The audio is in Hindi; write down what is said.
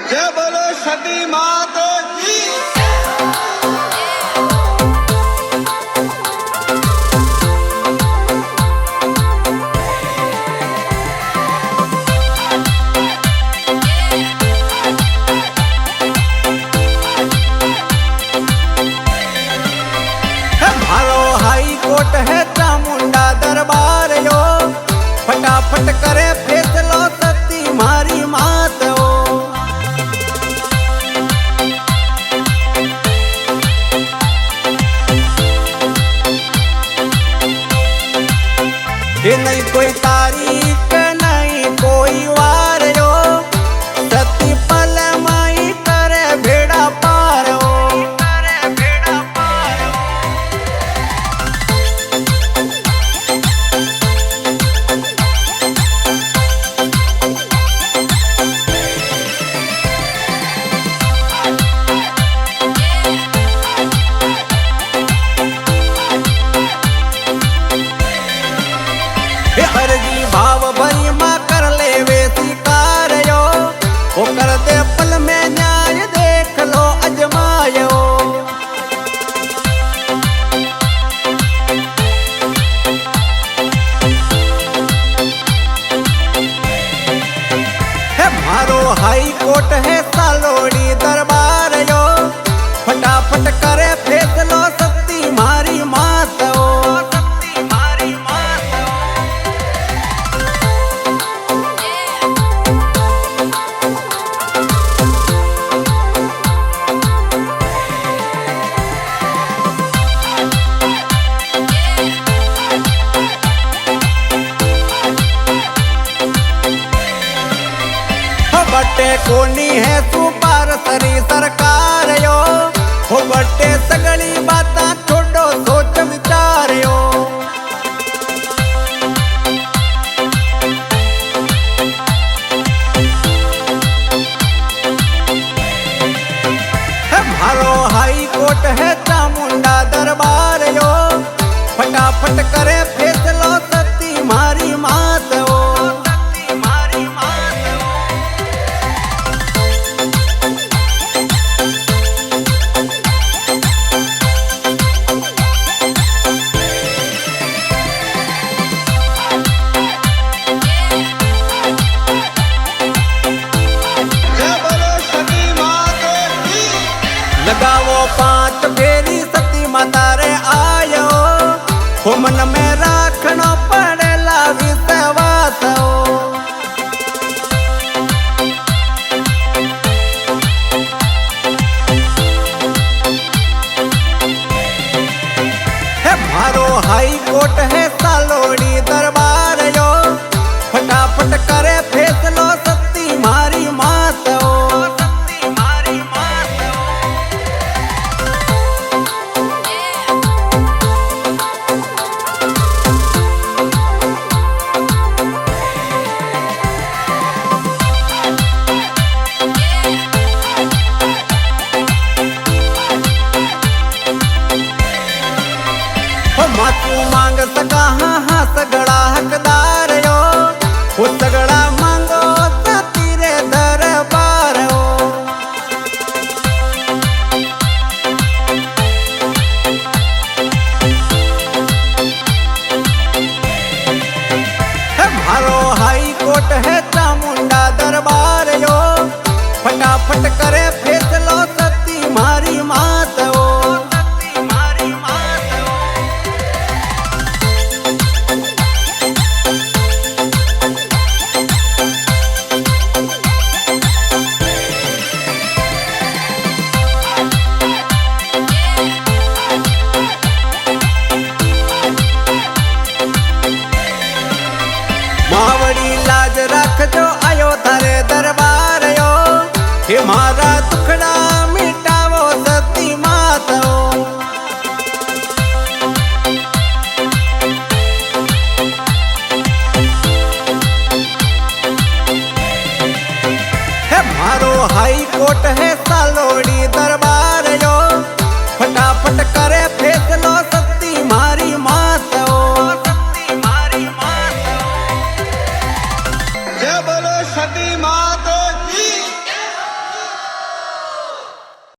जय बोलो सती माता की। मारो हाई कोर्ट है चामुंडा दरबार यो, फटाफट करे फैसलो सती मारी मात हो। ये नहीं कोई तारीख नहीं कोई वार यो, सती पल माई करे भेड़ा पार हो। अर्जी भाव भरी माँ कर ले वे स्वीकार यो, वो कर दे पल में न्याय देख लो अजमायो। है मारो हाई कोर्ट है सालोड़ी दरबार यो, फटाफट करे फैसलो सती मारी मात हो। बट्टे कोनी है सुपार सरी सरकार यो, हो बट्टे सगली बाता छोड़ो सोच विचार यो। मारो हाई कोर्ट है चामुंडा दरबार यो, फटाफट करे फैसलो सती मारी मात हो। जय बोलो सती माता की। लगावो 5 फेरी सती माता रे आयो, हो मन में राखनो पड़ेला विश्वास हो। है मारो हाई कोर्ट है सालोड़ी दरबार यो, फटाफट करे फैसलो सती मारी मात हो। मातू मांग सका हाँ सगड़ा हकदार यो, वो सगड़ा मांगो सती रे दरबार हो। मारो हाई कोर्ट है चामुंडा दरबार यो, फटाफट करे फैसलो सती मारी मात हो। मावड़ी लाज रख जो आयो थारे दरबार यो, हे मारा दुखड़ा मिटावो सती मात हो। है मारो हाई कोर्ट है सालोड़ी दरबार